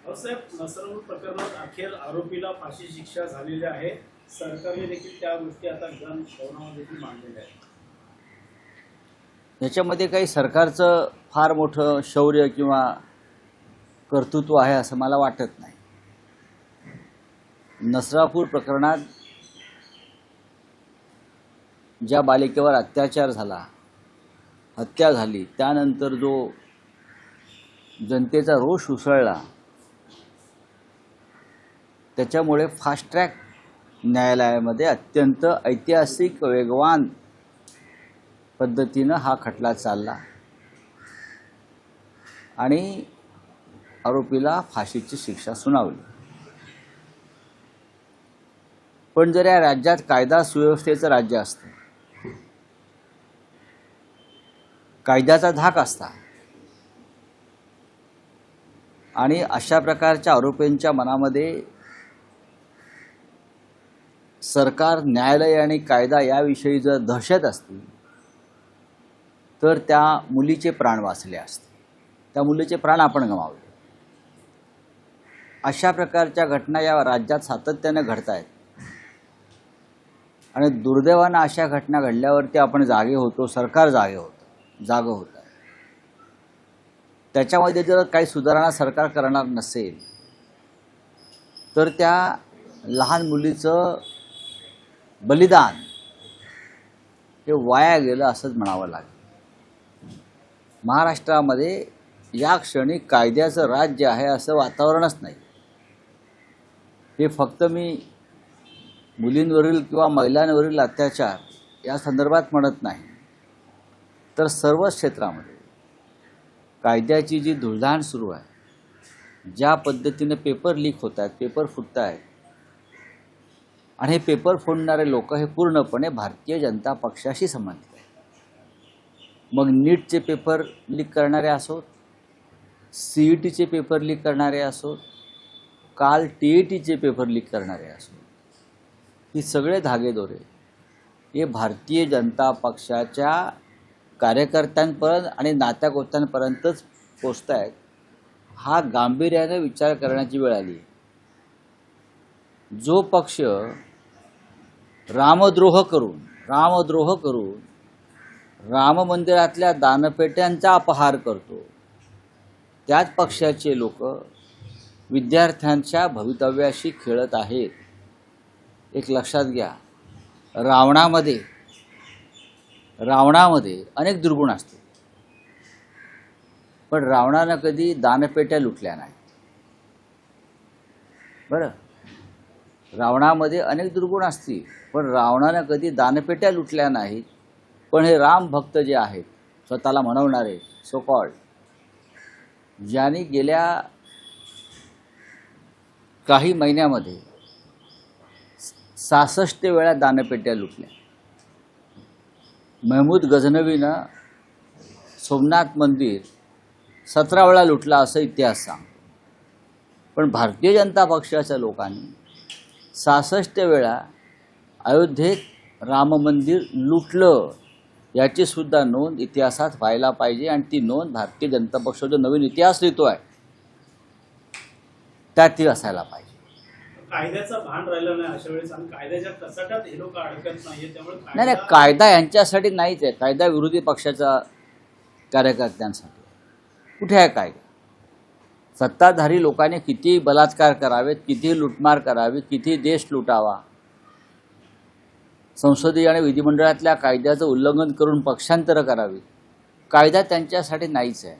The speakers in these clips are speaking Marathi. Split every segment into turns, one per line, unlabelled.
साहेब, नसरापूर प्रकरणात अखेर आरोपीला फाशी शिक्षा झालेली आहे. सरकारने देखील त्या गोष्टी आता विधान भवनामध्ये देखील मांडलेल्या आहेत.
याच्यामध्ये काही सरकारचं फार मोठं शौर्य किंवा कर्तृत्व आहे असं मला वाटत नाही. नसरापूर प्रकरणात ज्या बालिकेवर अत्याचार झाला, हत्या झाली, त्यानंतर जो जनतेचा रोष उसळला, त्याच्यामुळे फास्ट ट्रॅक न्यायालयामध्ये अत्यंत ऐतिहासिक वेगवान पद्धतीनं हा खटला चालला आणि आरोपीला फाशीची शिक्षा सुनावली. पण जर या राज्यात कायदा सुव्यवस्थेचं राज्य असतं, कायद्याचा धाक असता आणि अशा प्रकारच्या आरोपींच्या मनामध्ये सरकार, न्यायालय आणि कायदा याविषयी जर दहशत असती तर त्या मुलीचे प्राण वाचले असते. त्या मुलीचे प्राण आपण गमावले. अशा प्रकारच्या घटना या राज्यात सातत्याने घडत आहेत आणि दुर्दैवानं अशा घटना घडल्यावरती आपण जागे होतो, सरकार जागं होतं. त्याच्यामध्ये जर काही सुधारणा सरकार करणार नसेल तर त्या लहान मुलीचं बलिदान हे वाया गेलं असंच म्हणावं लागेल. महाराष्ट्रामध्ये या क्षणी कायद्याचं राज्य आहे असं वातावरणच नाही. हे फक्त मी मुलींवरील किंवा महिलांवरील अत्याचार या संदर्भात म्हणत नाही, तर सर्वच क्षेत्रामध्ये कायद्याची जी धुळधाण सुरू आहे, ज्या पद्धतीने पेपर लीक होत आहेत, पेपर फुटत आहेत आणि हे पेपर फोडणारे लोक हे पूर्णपणे भारतीय जनता पक्षाशी संबंधित आहेत. मग नीटचे पेपर लीक करणारे असोत, CETचे पेपर लीक करणारे असोत, काल TETचे पेपर लीक करणारे असोत, ही सगळे धागेदोरे हे भारतीय जनता पक्षाच्या कार्यकर्त्यांपर्यंत आणि नात्यागोत्यांपर्यंतच पोचत आहेत. हा गांभीर्याने विचार करण्याची वेळ आली. जो पक्ष रामद्रोह करून राम मंदिरातल्या दानपेट्यांचा अपहार करतो, त्याच पक्षाचे लोक विद्यार्थ्यांच्या भवितव्याशी खेळत आहेत. एक लक्षात घ्या, रावणामध्ये अनेक दुर्गुण असतात, पण रावणानं कधी दानपेट्या लुटल्या नाहीत. बरं, रावणामध्ये अनेक दुर्गुण असतील, पण रावणानं कधी दानपेट्या लुटल्या नाहीत. पण हे राम भक्त जे आहेत, स्वतःला म्हणवणारे सो कॉल्ड, ज्यांनी गेल्या काही महिन्यामध्ये 66 वेळा दानपेट्या लुटल्या. महमूद गझनवीनं सोमनाथ मंदिर 17 वेळा लुटला असं इतिहास सांगतो. पण भारतीय जनता पक्षाच्या लोकांनी 66 वेळा अयोध्येत राम मंदिर लुटलं, याची सुद्धा नोंद इतिहासात व्हायला पाहिजे. आणि ती नोंद भारतीय जनता पक्ष जो नवीन इतिहास लिहितो आहे त्यात ती असायला पाहिजे.
कायद्याचा भान राहिला नाही अशा वेळेस, आणि कायद्याच्या कचाट्यात हे लोक अडकत नाहीये. त्यामुळे
नाही, कायदा यांच्यासाठी नाहीच आहे, कायदा विरोधी पक्षाच्या कार्यकर्त्यांसाठी. कुठे आहे कायदा? सत्ताधारी लोकांनी किती बलात्कार करावेत, किती लुटमार करावी, किती देश लुटावा, संसदीय आणि विधिमंडळातल्या कायद्याचं उल्लंघन करून पक्षांतर करावी, कायदा त्यांच्यासाठी नाहीच आहे.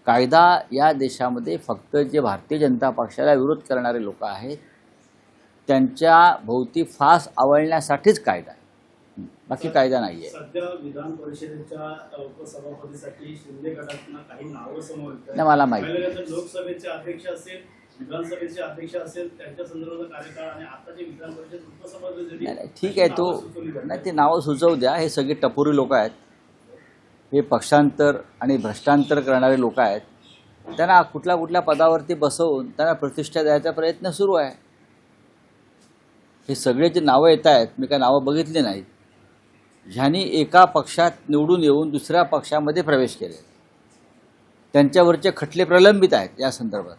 कायदा या देशामध्ये फक्त जे भारतीय जनता पक्षाला विरोध करणारे लोक आहेत त्यांच्या भोवती फास आवळण्यासाठीच कायदा आहे, बाकी कायदा नाही आहे.
सध्या विधान परिषदेच्या उपसभापतीसाठी शिंदे गटातून काही नावं समोर येत आहेत.
मला माहिती,
लोकसभेचे अध्यक्ष असेल, विधानसभेचे अध्यक्ष असेल, त्यांच्या संदर्भात कार्यकाळ आणि आता जे विधान परिषद उपसभापती.
नाही, ठीक आहे, तो नाही, ते नावं सुचवू द्या. हे सगळे टपोरी लोक आहेत, हे पक्षांतर आणि भ्रष्टांतर करणारे लोक आहेत. त्यांना कुठल्या पदावरती बसवून त्यांना प्रतिष्ठा द्यायचा प्रयत्न सुरू आहे. हे सगळे जे नावं येत आहेत, मी काय नावं बघितली नाहीत, ह्यांनी एका पक्षात निवडून येऊन दुसऱ्या पक्षामध्ये प्रवेश केले, त्यांच्यावरचे खटले प्रलंबित आहेत या संदर्भात.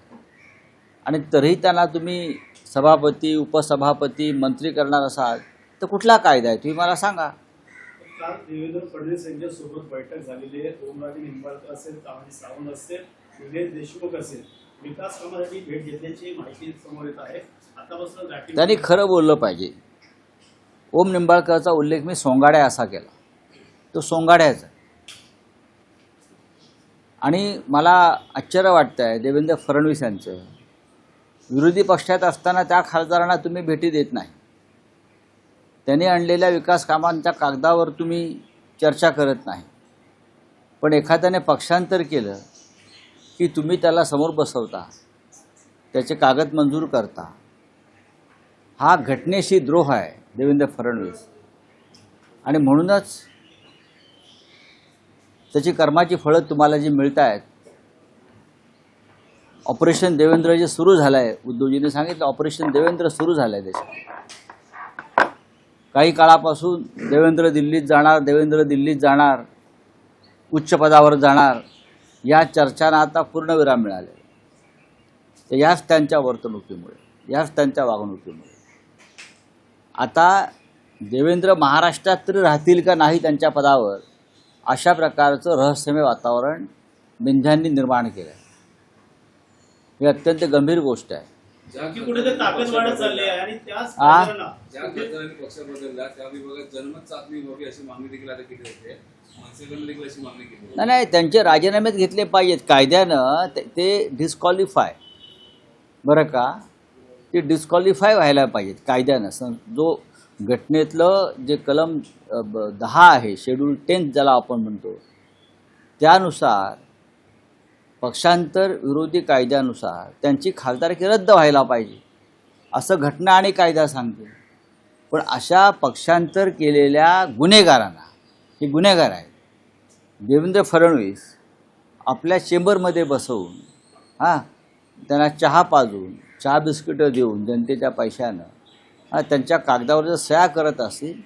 आणि तरीही त्यांना तुम्ही सभापती, उपसभापती, मंत्री करणार असाल तर कुठला कायदा आहे तुम्ही मला सांगा.
काल देवेंद्र फडणवीस यांच्यासोबत बैठक झालेली आहे. ओमराजे निंबाळकर असेल, तानाजी सावंत असेल, निलेश देशमुख असेल, विकास कामासाठी भेट घेतल्याची माहिती समोर येत आहे. आतापासून गाठी
त्यांनी खरं बोललं पाहिजे. ओम निंबाळकरचा उल्लेख मी सोंगाड्या असा केला, तो सोंगाड्याचा. आणि मला आश्चर्य वाटतं आहे देवेंद्र फडणवीस यांचं, विरोधी पक्षात असताना त्या खासदारांना तुम्ही भेटी देत नाही. त्यांनी आणलेल्या विकास कामांच्या कागदावर तुम्ही चर्चा करत नाही. पण एखाद्याने पक्षांतर केलं की तुम्ही त्याला समोर बसवता, त्याचे कागद मंजूर करता. हा घटनेशी द्रोह आहे देवेंद्र फडणवीस. आणि म्हणूनच त्याची कर्माची फळं तुम्हाला जी मिळत आहेत. ऑपरेशन देवेंद्र जे सुरू झालं आहे, उद्धवजींनी सांगितलं ऑपरेशन देवेंद्र सुरू झालं आहे देशात. काही काळापासून देवेंद्र दिल्लीत जाणार, देवेंद्र दिल्लीत जाणार, उच्च पदावर जाणार, या चर्चांना आता पूर्णविराम मिळाले. तर याच त्यांच्या वर्तणुकीमुळे, याच त्यांच्या वागणुकीमुळे आता देवेंद्र महाराष्ट्रात तरी राहतील का नाही त्यांच्या पदावर, अशा प्रकारचं रहस्यमय वातावरण मेंढ्यांनी निर्माण केलं आहे. ही अत्यंत गंभीर गोष्ट आहे.
की कुठे ते ताकद वाढत चालली आहे. आणि त्याच
आ?
खासदारांना
ज्या खासदारांनी पक्ष बदलला त्या विभागात जन्मत चाचणी व्हावी अशी मागणी देखील आता केली होते. मनसेकडून देखील अशी मागणी केली होती.
नाही, त्यांचे राजीनामेच घेतले पाहिजेत कायद्यानं. ते डिस्क्वालिफाय, बरं का, ते डिस्क्वालिफाय व्हायला पाहिजेत कायद्यानं. जो घटनेतलं जे कलम 10 आहे, शेड्यूल 10 ज्याला आपण म्हणतो, त्यानुसार पक्षांतर विरोधी कायद्यानुसार त्यांची खासदारकी रद्द व्हायला पाहिजे असं घटना आणि कायदा सांगते. पण अशा पक्षांतर केलेल्या गुन्हेगारांना, हे गुन्हेगार आहेत, देवेंद्र फडणवीस आपल्या चेंबरमध्ये बसवून त्यांना चहा पाजून, चहा बिस्किटं देऊन जनतेच्या पैशानं त्यांच्या कागदावर जर सह्या करत असतील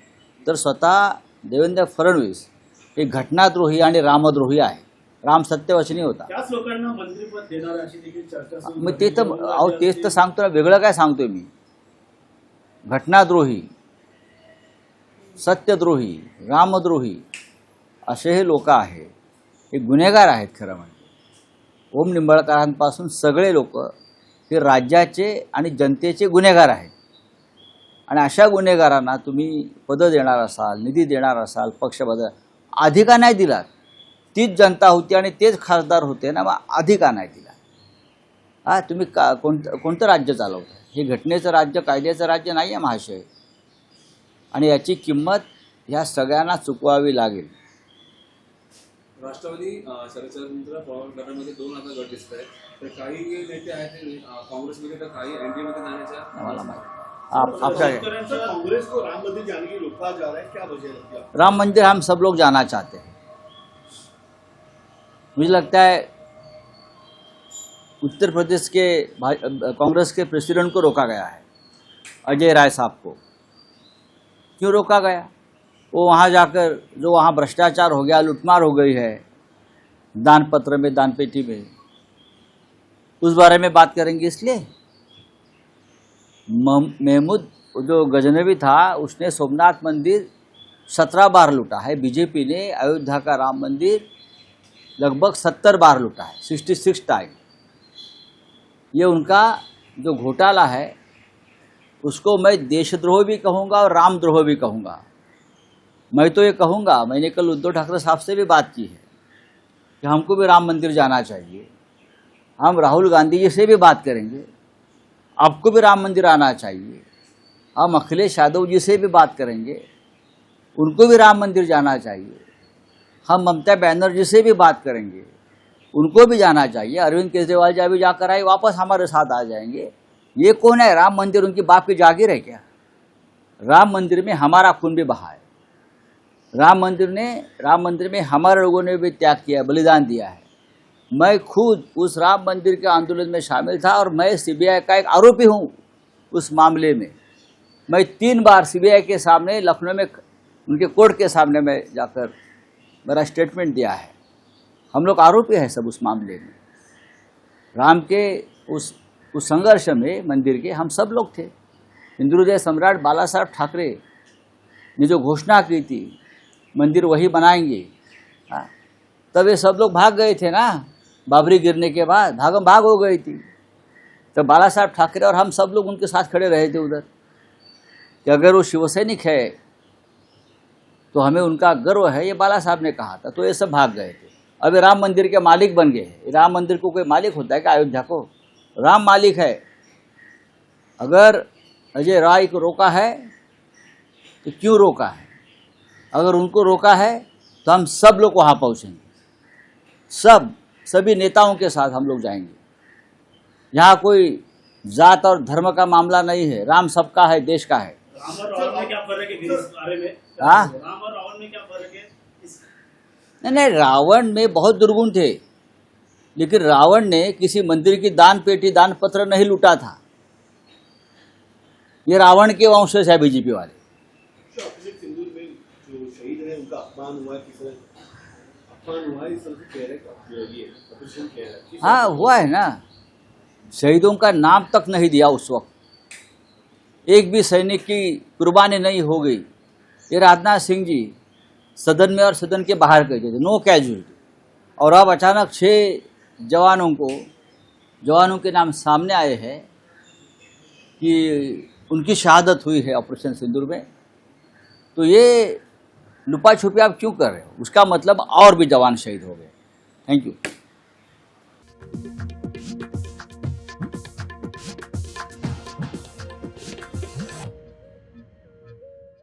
तर स्वतः देवेंद्र फडणवीस हे घटनाद्रोही आणि रामद्रोही आहे. राम सत्यवचनी होता.
त्याच लोकांना मंत्रिपद देणार अशी देखील चर्चा सुरू
मग ते तर तेच तर सांगतो ना, वेगळं काय सांगतोय मी. घटनाद्रोही, सत्यद्रोही, रामद्रोही असे हे लोक आहेत, हे गुन्हेगार आहेत खरं म्हणजे. ओम निंबाळकरांपासून सगळे लोक हे राज्याचे आणि जनतेचे गुन्हेगार आहेत. आणि अशा गुन्हेगारांना तुम्ही पदं देणार असाल, निधी देणार असाल, पक्ष बदल आधी का नाही दिलात? तीच जनता होती आणि तेच खासदार होते ना, मग आधी का नाही दिला? तुम्ही कोणतं राज्य चालवता? हे घटनेचं राज्य, कायद्याचं राज्य नाही आहे महाशय. आणि याची किंमत ह्या सगळ्यांना चुकवावी लागेल.
राष्ट्रवादी शरदचंद्र पवार गटामध्ये 2 आता गट दिसत आहेत. तर काही नेते आहेत ते काँग्रेसमध्ये, तर काही एनडीएमध्ये जाण्याच्या
मला माहिती.
कांग्रेस को राम मंदिर जाने की रोका जा रहा है, क्या वजह लगती है?
राम मंदिर हम सब लोग जाना चाहते हैं. मुझे लगता है उत्तर प्रदेश के कांग्रेस के प्रेसिडेंट को रोका गया है, अजय राय साहब को. क्यों रोका गया? वो वहाँ जाकर जो वहाँ भ्रष्टाचार हो गया, लूटमार हो गई है दान पत्र में, दान पेटी में, उस बारे में बात करेंगे. इसलिए महमूद जो गजनवी था उसने सोमनाथ मंदिर 17 बार लूटा है. बीजेपी ने अयोध्या का राम मंदिर लगभग 70 बार लूटा है, 66 टाइम. ये उनका जो घोटाला है उसको मैं देशद्रोह भी कहूँगा और रामद्रोह भी कहूँगा. मैं तो ये कहूँगा, मैंने कल उद्धव ठाकरे साहब से भी बात की है कि हमको भी राम मंदिर जाना चाहिए. हम राहुल गांधी जी से भी बात करेंगे, आपको भी राम मंदिर आना चाहिए. हम अखिलेश यादव जी से भी बात करेंगे, उनको भी राम मंदिर जाना चाहिए. हम ममता बनर्जी से भी बात करेंगे, उनको भी जाना चाहिए. अरविंद केजरीवाल जी अभी जाकर आए, वापस हमारे साथ आ जाएंगे. ये कौन है? राम मंदिर उनकी बाप की जागीर है क्या? राम मंदिर में हमारा खून भी बहा है. राम मंदिर में हमारे लोगों ने भी त्याग किया, बलिदान दिया है. मैं खुद उस राम मंदिर के आंदोलन में शामिल था और मैं सीबीआई का एक आरोपी हूँ उस मामले में. मैं 3 बार सीबीआई के सामने लखनऊ में उनके कोर्ट के सामने में जाकर मेरा स्टेटमेंट दिया है. हम लोग आरोपी हैं सब उस मामले में. राम के उस उस संघर्ष में मंदिर के हम सब लोग थे। हिंदू हृदय सम्राट बाला साहब ठाकरे ने जो घोषणा की थी मंदिर वही बनाएंगे, हाँ, तब ये सब लोग भाग गए थे ना। बाबरी गिरने के बाद भागम भाग हो गई थी। तो बाला साहब ठाकरे और हम सब लोग उनके साथ खड़े रहे थे उधर कि अगर वो शिवसैनिक है तो हमें उनका गर्व है, ये बाला साहब ने कहा था। तो ये सब भाग गए थे। अब ये राम मंदिर के मालिक बन गए। राम मंदिर को कोई मालिक होता है क्या? अयोध्या को राम मालिक है। अगर अजय राय को रोका है तो क्यों रोका है? अगर उनको रोका है तो हम सब लोग वहाँ पहुँचेंगे, सभी नेताओं के साथ हम लोग जाएंगे। यहाँ कोई जात और धर्म का मामला नहीं है, राम सबका है, देश का है।
राम और रावण में क्या फर्क है इस बारे में?
हाँ?
राम और रावण में क्या फर्क है?
नहीं, रावण में बहुत दुर्गुण थे, लेकिन रावण ने किसी मंदिर की दान पेटी दान पत्र नहीं लूटा था। ये रावण के वंशज है बीजेपी वाले।
सिंदूर में जो शहीद है उनका अपमान हुआ है, इस तरह से कह रहे हैं।
हाँ, हुआ है ना। शहीदों का नाम तक नहीं दिया उस वक्त। एक भी सैनिक की कुर्बानी नहीं हो गई। ये राजनाथ सिंह जी सदन में और सदन के बाहर कहते थे नो कैजुअलिटी, और अब अचानक 6 जवानों के नाम सामने आए हैं कि उनकी शहादत हुई है ऑपरेशन सिंदूर में। तो ये लुपा छुपी आप क्यों कर रहे हो? उसका मतलब और भी जवान शहीद हो गए। Thank you.